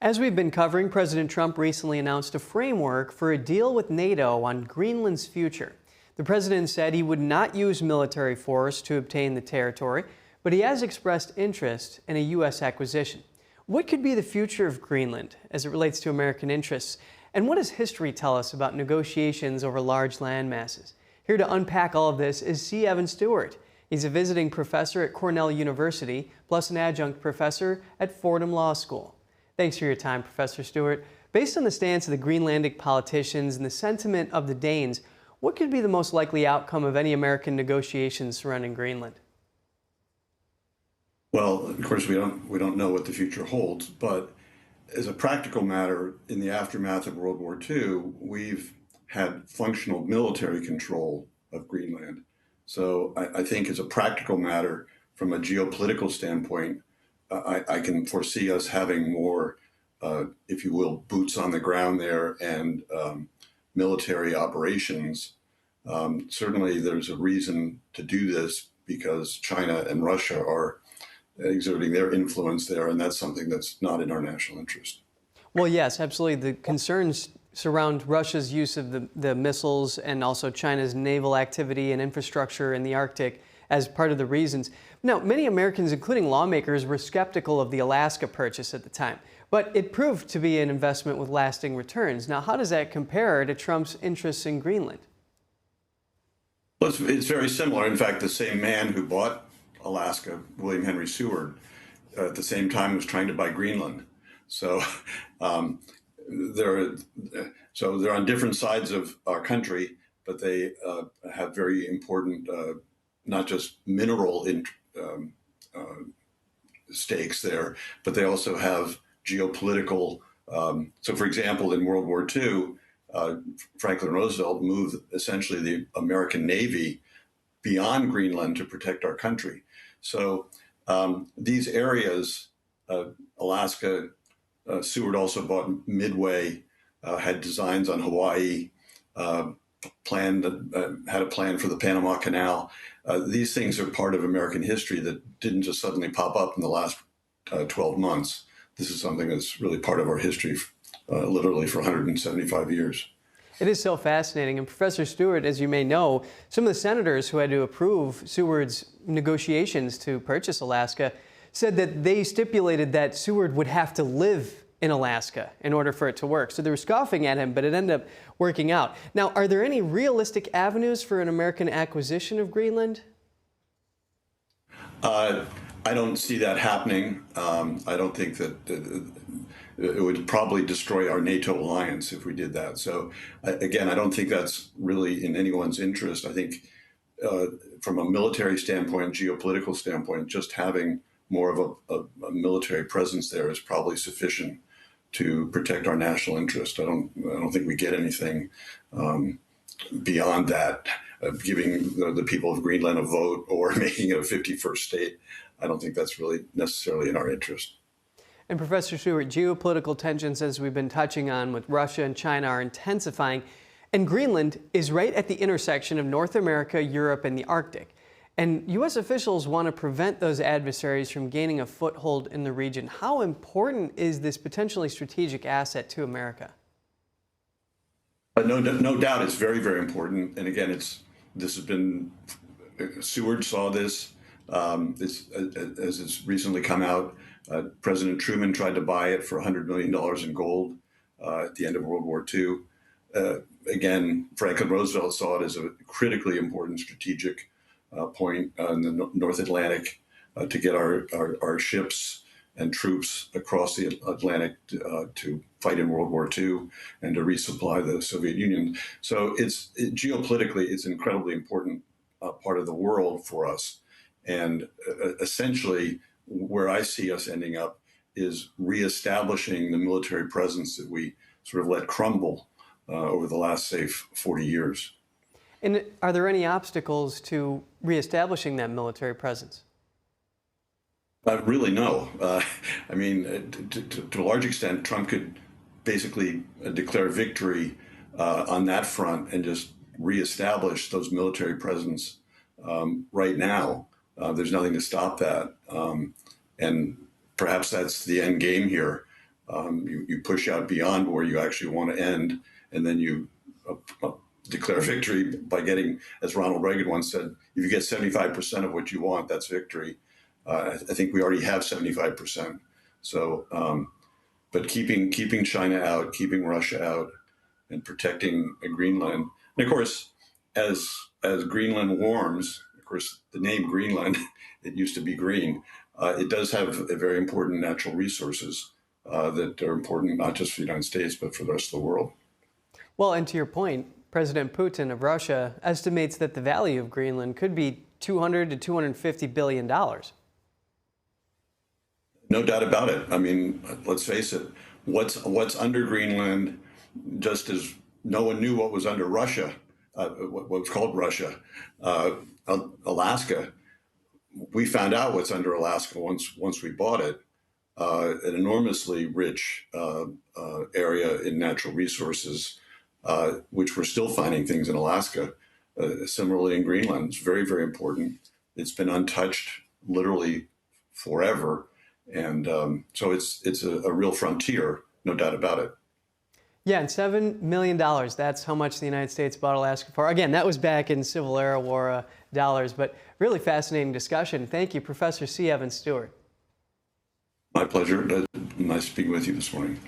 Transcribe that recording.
As we've been covering, President Trump recently announced a framework for a deal with NATO on Greenland's future. The president said he would not use military force to obtain the territory, but he has expressed interest in a U.S. acquisition. What could be the future of Greenland as it relates to American interests? And what does history tell us about negotiations over large land masses? Here to unpack all of this is C. Evan Stewart. He's a visiting professor at Cornell University, plus an adjunct professor at Fordham Law School. Thanks for your time, Professor Stewart. Based on the stance of the Greenlandic politicians and the sentiment of the Danes, what could be the most likely outcome of any American negotiations surrounding Greenland? Well, of course, we don't know what the future holds, but as a practical matter, in the aftermath of World War II, we've had functional military control of Greenland. So I think as a practical matter, from a geopolitical standpoint, I can foresee us having more, if you will, boots on the ground there and military operations. Certainly there's a reason to do this because China and Russia are exerting their influence there, and that's something that's not in our national interest. Well, yes, absolutely. The concerns surround Russia's use of the missiles and also China's naval activity and infrastructure in the Arctic as part of the reasons. Now, many Americans, including lawmakers, were skeptical of the Alaska purchase at the time, but it proved to be an investment with lasting returns. Now, how does that compare to Trump's interests in Greenland? Well, it's very similar. In fact, the same man who bought Alaska, William Henry Seward, at the same time was trying to buy Greenland. So they're on different sides of our country, but they have very important, not just mineral stakes there, but they also have geopolitical. So, for example, in World War II, Franklin Roosevelt moved essentially the American Navy beyond Greenland to protect our country. So these areas, Alaska, Seward also bought Midway, had designs on Hawaii, had a plan for the Panama Canal. These things are part of American history that didn't just suddenly pop up in the last 12 months. This is something that's really part of our history, literally for 175 years. It is so fascinating. And Professor Stewart, as you may know, some of the senators who had to approve Seward's negotiations to purchase Alaska said that they stipulated that Seward would have to live in Alaska in order for it to work. So they were scoffing at him, but it ended up working out. Now, are there any realistic avenues for an American acquisition of Greenland? I don't see that happening. I don't think that it would probably destroy our NATO alliance if we did that. So again, I don't think that's really in anyone's interest. I think from a military standpoint, geopolitical standpoint, just having more of a military presence there is probably sufficient to protect our national interest. I don't think we get anything beyond that, giving the people of Greenland a vote or making it a 51st state. I don't think that's really necessarily in our interest. And Professor Stewart, geopolitical tensions, as we've been touching on with Russia and China, are intensifying. And Greenland is right at the intersection of North America, Europe, and the Arctic. And U.S. officials want to prevent those adversaries from gaining a foothold in the region. How important is this potentially strategic asset to America? No doubt it's very, very important. And again, this has been, Seward saw this. As it's recently come out, President Truman tried to buy it for $100 million in gold at the end of World War II. Again, Franklin Roosevelt saw it as a critically important strategic point in the North Atlantic to get our ships and troops across the Atlantic to fight in World War II and to resupply the Soviet Union. So geopolitically, it's an incredibly important part of the world for us. And essentially, where I see us ending up is reestablishing the military presence that we sort of let crumble over the last, say, 40 years. And are there any obstacles to reestablishing that military presence? Really, no. I mean, to a large extent, Trump could basically declare victory on that front and just reestablish those military presence right now. There's nothing to stop that. And perhaps that's the end game here. You push out beyond where you actually want to end, and then you declare victory by getting, as Ronald Reagan once said, if you get 75% of what you want, that's victory. I think we already have 75%. So, but keeping China out, keeping Russia out, and protecting Greenland. And of course, as Greenland warms, of course, the name Greenland, it used to be green. It does have a very important natural resources that are important not just for the United States, but for the rest of the world. Well, and to your point, President Putin of Russia estimates that the value of Greenland could be $200 to $250 billion. No doubt about it. I mean, let's face it, what's under Greenland, just as no one knew what was under Russia, what was called Russia, Alaska. We found out what's under Alaska once we bought it. An enormously rich area in natural resources, which we're still finding things in Alaska. Similarly in Greenland, it's very, very important. It's been untouched literally forever. And so it's a real frontier, no doubt about it. Yeah, and $7 million, that's how much the United States bought Alaska for. Again, that was back in Civil Era War dollars, but really fascinating discussion. Thank you, Professor C. Evan Stewart. My pleasure. Nice speaking with you this morning.